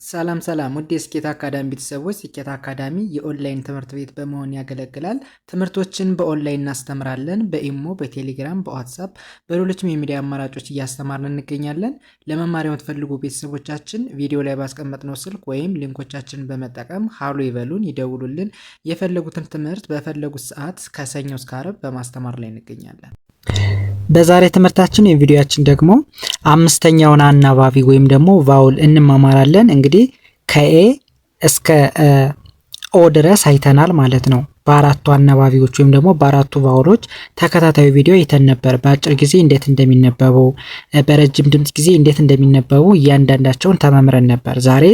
ሰላም ሰላም ውድ የስኬት አካዳሚ ቤተሰቦች፣ ስኬት አካዳሚ የኦንላይን ትምህርት ቤት በመሆን ያገለግላል። ትምህርቶችን በኦንላይን እናስተምራለን። በኢሞ፣ በቴሌግራም፣ በዋትሳፕ፣ በሌሎችም የሚዲያ አማራጮች እያስተማርን እንገኛለን። ለመማር የምትፈልጉ ቤተሰቦቻችን ቪዲዮ ላይ ባስቀመጥነው ስልክ ወይም ሊንኮቻችንን በመጠቀም ሀሎ ይበሉን፣ ይደውሉልን። የፈለጉትን ትምህርት በፈለጉት ሰዓት ከሰኞ እስከ ዓርብ በማስተማር ላይ እንገኛለን። በዛሬ ትምህርታችን የቪዲዮአችን ደግሞ አምስተኛውን አናባቢ ወይም ደግሞ ቫውል እንማማራለን። እንግዲህ ከኤ እስከ ኦ ድረስ አይተናል ማለት ነው። በአራቱ አናባቢዎች ወይም ደግሞ በአራቱ ቫውሎች ተከታታይ ቪዲዮ አይተን ነበር። በአጭር ጊዜ እንዴት እንደሚነበቡ፣ በረጅም ድምጽ ጊዜ እንዴት እንደሚነበቡ እያንዳንዳቸውን ተመምረን ነበር። ዛሬ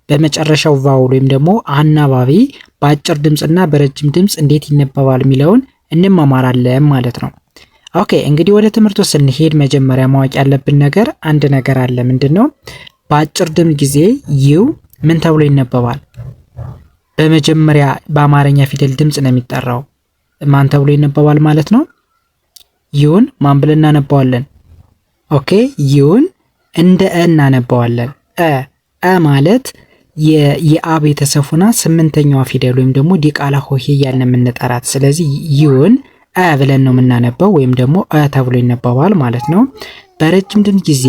በመጨረሻው ቫውል ወይም ደግሞ አናባቢ በአጭር ድምጽና በረጅም ድምጽ እንዴት ይነበባል የሚለውን እንማማራለን ማለት ነው። ኦኬ እንግዲህ ወደ ትምህርቱ ስንሄድ መጀመሪያ ማወቅ ያለብን ነገር አንድ ነገር አለ። ምንድነው? በአጭር ድምጽ ጊዜ ዩ ምን ተብሎ ይነበባል? በመጀመሪያ በአማርኛ ፊደል ድምጽ ነው የሚጠራው። ማን ተብሎ ይነበባል ማለት ነው? ዩን ማን ብለን እናነባዋለን? ኦኬ ዩን እንደ እናነባዋለን። አ ማለት የአ ቤተሰብ ሆና ስምንተኛዋ ፊደል ወይም ደግሞ ዲቃላ ሆሄ እያልን የምንጠራት። ስለዚህ ዩን ብለን ነው የምናነበው ወይም ደግሞ ተብሎ ይነበባል ማለት ነው። በረጅም ድምጽ ጊዜ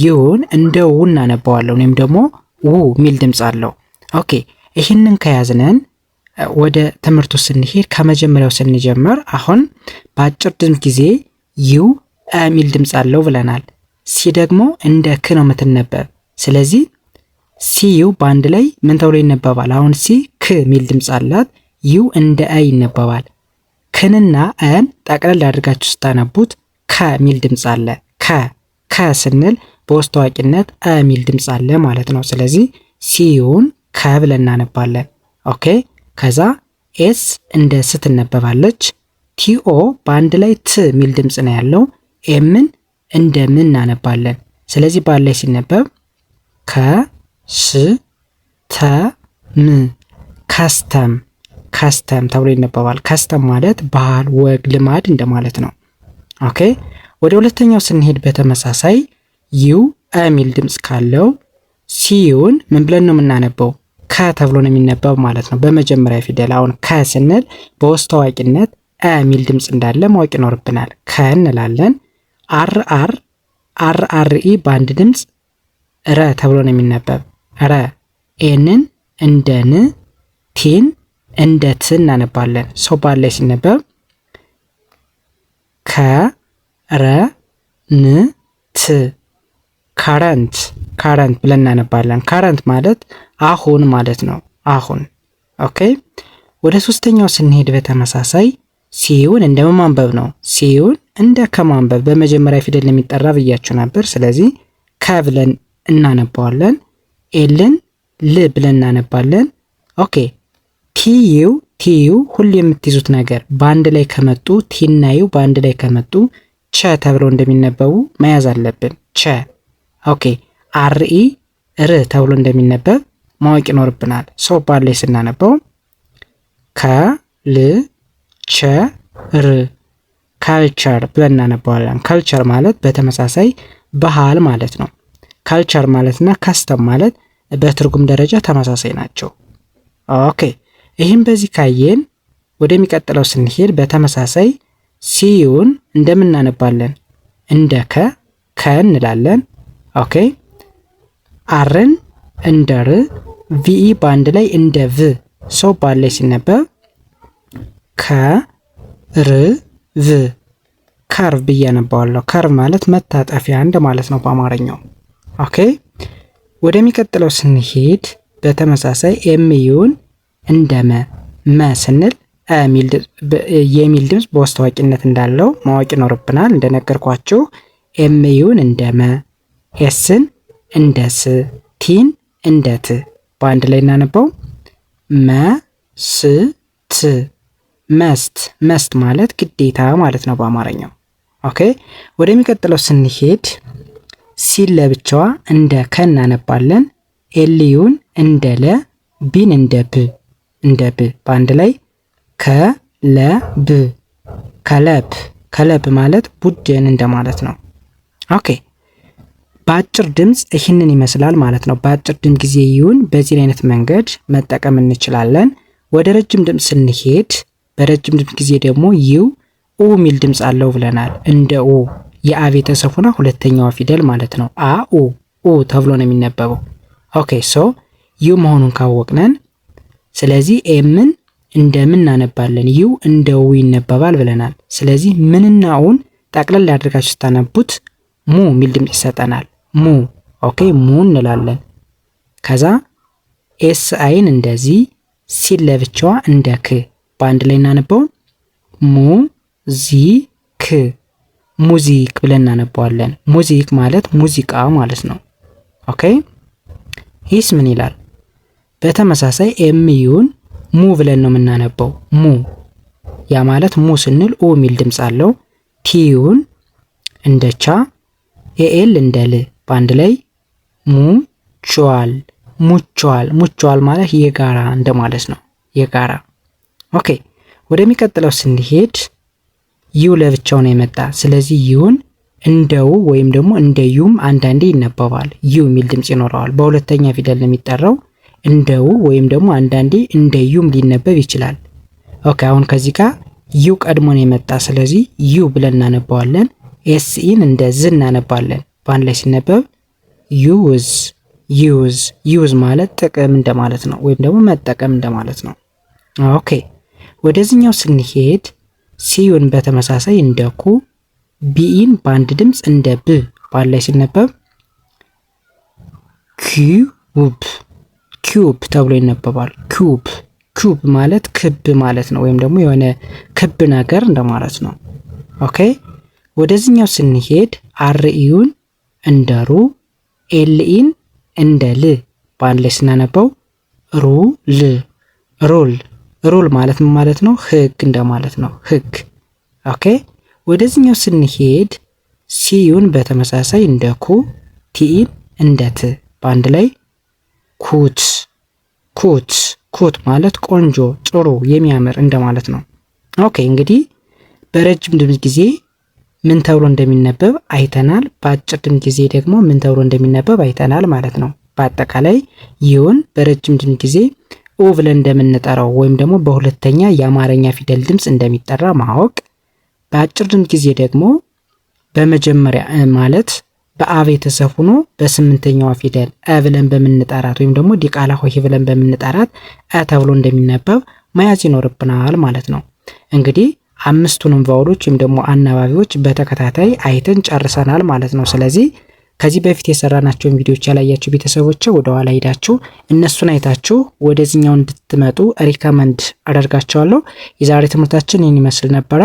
ይሁን እንደ ው እናነባዋለን ወይም ደግሞ ው ሚል ድምጽ አለው። ኦኬ ይህንን ከያዝነን ወደ ትምህርቱ ስንሄድ ከመጀመሪያው ስንጀምር አሁን በአጭር ድምጽ ጊዜ ዩ ሚል ድምጽ አለው ብለናል። ሲ ደግሞ እንደ ክ ነው የምትነበብ። ስለዚህ ሲዩ በአንድ ላይ ምን ተብሎ ይነበባል? አሁን ሲ ክ ሚል ድምጽ አላት። ዩ እንደ ይነበባል። ክንና አን ጠቅለል አድርጋችሁ ስታነቡት ከሚል ድምጽ አለ። ከ ስንል በውስጥ ታዋቂነት ሚል ድምጽ አለ ማለት ነው። ስለዚህ ሲዩን ከ ብለን እናነባለን። ኦኬ ከዛ ኤስ እንደ ስ ትነበባለች። ቲኦ በአንድ ላይ ት ሚል ድምጽ ነው ያለው። ኤምን እንደ ምን እናነባለን። ስለዚህ በአንድ ላይ ሲነበብ ከ ስ ተ ም ከስተም ተብሎ ይነበባል። ከስተም ማለት ባህል፣ ወግ፣ ልማድ እንደማለት ነው። ኦኬ ወደ ሁለተኛው ስንሄድ በተመሳሳይ ዩ ሚል ድምጽ ካለው ሲዩን ምን ብለን ነው የምናነበው? ከ ተብሎ ነው የሚነበብ ማለት ነው በመጀመሪያ ፊደል። አሁን ከ ስንል በውስጥ ታዋቂነት ሚል ድምጽ እንዳለ ማወቅ ይኖርብናል። ከ እንላለን። አር ኢ በአንድ ድምጽ ረ ተብሎ ነው የሚነበብ። ረ ኤንን እንደ ን ቲን እንደ ት እናነባለን። ሰው ባል ላይ ሲነበብ ከረ ን ት ካረንት ብለን እናነባለን። ካረንት ማለት አሁን ማለት ነው። አሁን ኦኬ ወደ ሶስተኛው ስንሄድ በተመሳሳይ ሲዩን እንደ ማንበብ ነው። ሲዩን እንደ ከማንበብ በመጀመሪያ ፊደል የሚጠራ ብያችሁ ነበር። ስለዚህ ከ ብለን እናነባዋለን። ኤልን ል ብለን እናነባለን። ኦኬ ቲዩ ሁሉ የምትይዙት ነገር በአንድ ላይ ከመጡ ቲና ዩ በአንድ ላይ ከመጡ ቸ ተብለው እንደሚነበቡ መያዝ አለብን። ቸ ኦኬ አርኢ ር ተብሎ እንደሚነበብ ማወቅ ይኖርብናል። ሰው ባል ላይ ስናነበው ካልቸር ብለን እናነባዋለን። ካልቸር ማለት በተመሳሳይ ባህል ማለት ነው። ካልቸር ማለትና ካስተም ማለት በትርጉም ደረጃ ተመሳሳይ ናቸው። ኦኬ ይህም በዚህ ካየን ወደሚቀጥለው ስንሄድ በተመሳሳይ ሲዩን እንደምናነባለን እንደ ከ እንላለን። ኦኬ አርን እንደ ር ቪኢ በአንድ ላይ እንደ ቭ ሰው ባል ላይ ሲነበብ ቭ ከርቭ ብዬ አነባዋለሁ። ከርቭ ማለት መታጠፊያ እንደ ማለት ነው በአማርኛው። ኦኬ ወደሚቀጥለው ስንሄድ በተመሳሳይ ኤምዩን እንደ መ ስንል የሚል ድምጽ በውስጥ ታዋቂነት እንዳለው ማወቅ ይኖርብናል። እንደነገርኳችሁ ኤምዩን እንደ መ፣ ኤስን እንደ ስ፣ ቲን እንደ ት በአንድ ላይ እናነበው መስት ማለት ግዴታ ማለት ነው በአማርኛው። ኦኬ ወደሚቀጥለው ስንሄድ ሲል ለብቻዋ እንደ ከ እናነባለን። ኤልዩን እንደ ለ፣ ቢን እንደ ብ በአንድ ላይ ከለብ ማለት ቡድን እንደማለት ነው። ኦኬ በአጭር ድምጽ ይህንን ይመስላል ማለት ነው። በአጭር ድምጽ ጊዜ ይሁን በዚህ አይነት መንገድ መጠቀም እንችላለን። ወደ ረጅም ድምጽ ስንሄድ በረጅም ድምጽ ጊዜ ደግሞ ዩ ኡ ሚል ድምጽ አለው ብለናል። እንደ ኡ የአ ቤተሰብ ሆና ሁለተኛዋ ፊደል ማለት ነው። አ ኡ ተብሎ ነው የሚነበበው። ኦኬ ሶ ዩ መሆኑን ካወቅነን ስለዚህ ኤምን እንደምን እናነባለን? ዩ እንደ ው ይነበባል ብለናል። ስለዚህ ምንና ኡን ጠቅለል ያድርጋችሁ ስታነቡት ሙ ሚል ድምጽ ይሰጠናል። ሙ ኦኬ ሙ እንላለን። ከዛ ኤስ አይን እንደዚህ ሲል ለብቻዋ እንደ ክ በአንድ ላይ እናነበው ሙ ዚ ክ ሙዚክ ብለን እናነባዋለን። ሙዚክ ማለት ሙዚቃ ማለት ነው። ኦኬ ይህስ ምን ይላል? በተመሳሳይ ኤም ዩን ሙ ብለን ነው የምናነበው። ሙ ያ ማለት ሙ ስንል ኡ ሚል ድምጽ አለው። ቲዩን እንደ ቻ ኤኤል እንደ ል በአንድ ላይ ሙቹዋል ሙቹዋል ሙቹዋል ማለት የጋራ እንደማለት ነው። የጋራ ኦኬ ወደሚቀጥለው ስንሄድ ዩ ለብቻው ነው የመጣ። ስለዚህ ዩን እንደው ወይም ደግሞ እንደ ዩም አንዳንዴ ይነበባል። ዩ ሚል ድምጽ ይኖረዋል። በሁለተኛ ፊደል ነው የሚጠራው። እንደው ወይም ደግሞ አንዳንዴ እንደ ዩም ሊነበብ ይችላል። ኦኬ አሁን ከዚህ ጋር ዩ ቀድሞ ነው የመጣ። ስለዚህ ዩ ብለን እናነባዋለን። ኤስኢን እንደ ዝ እናነባለን። በአንድ ላይ ሲነበብ ዩዝ ዩዝ ዩዝ ማለት ጥቅም እንደማለት ነው፣ ወይም ደግሞ መጠቀም እንደማለት ነው። ኦኬ ወደዚህኛው ስንሄድ ሲዩን በተመሳሳይ እንደ ኩ፣ ቢኢን በአንድ ድምጽ እንደ ብ በአንድ ላይ ሲነበብ ኪዩብ ኪዩብ ተብሎ ይነበባል። ኪዩብ ኪዩብ ማለት ክብ ማለት ነው፣ ወይም ደግሞ የሆነ ክብ ነገር እንደማለት ነው። ኦኬ ወደዚህኛው ስንሄድ አርኢዩን እንደ ሩ፣ ኤልኢን እንደ ል በአንድ ላይ ስናነበው ሩል ሩል ሩል ማለት ምን ማለት ነው? ህግ እንደማለት ነው። ህግ ኦኬ ወደዚህኛው ስንሄድ ሲዩን በተመሳሳይ እንደ ኩ፣ ቲኢን እንደ ት በአንድ ላይ ኩት ኩት ኩት ማለት ቆንጆ፣ ጥሩ፣ የሚያምር እንደማለት ነው። ኦኬ እንግዲህ በረጅም ድምጽ ጊዜ ምን ተብሎ እንደሚነበብ አይተናል። በአጭር ድምጽ ጊዜ ደግሞ ምን ተብሎ እንደሚነበብ አይተናል ማለት ነው። በአጠቃላይ ይሁን በረጅም ድምጽ ጊዜ ኡ ብለን እንደምንጠራው ወይም ደግሞ በሁለተኛ የአማርኛ ፊደል ድምጽ እንደሚጠራ ማወቅ፣ በአጭር ድምጽ ጊዜ ደግሞ በመጀመሪያ ማለት በአ ቤተሰብ ሆኖ በስምንተኛዋ ፊደል አ ብለን በምንጠራት ወይም ደግሞ ዲቃላ ሆሄ ብለን በምንጠራት አ ተብሎ እንደሚነበብ መያዝ ይኖርብናል ማለት ነው። እንግዲህ አምስቱንም ቫውሎች ወይም ደግሞ አናባቢዎች በተከታታይ አይተን ጨርሰናል ማለት ነው። ስለዚህ ከዚህ በፊት የሰራናቸውን ቪዲዮዎች ያላያችሁ ቤተሰቦች ወደ ኋላ ሄዳችሁ እነሱን አይታችሁ ወደዚህኛው እንድትመጡ ሪከመንድ አደርጋችኋለሁ። የዛሬ ትምህርታችን ይህን ይመስል ነበረ።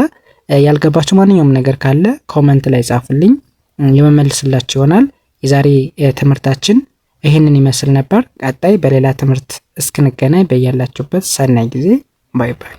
ያልገባችሁ ማንኛውም ነገር ካለ ኮመንት ላይ ጻፉልኝ፣ የመመልስላችሁ ይሆናል። የዛሬ ትምህርታችን ይህንን ይመስል ነበር። ቀጣይ በሌላ ትምህርት እስክንገናኝ በያላችሁበት ሰናይ ጊዜ። ባይ ባይ።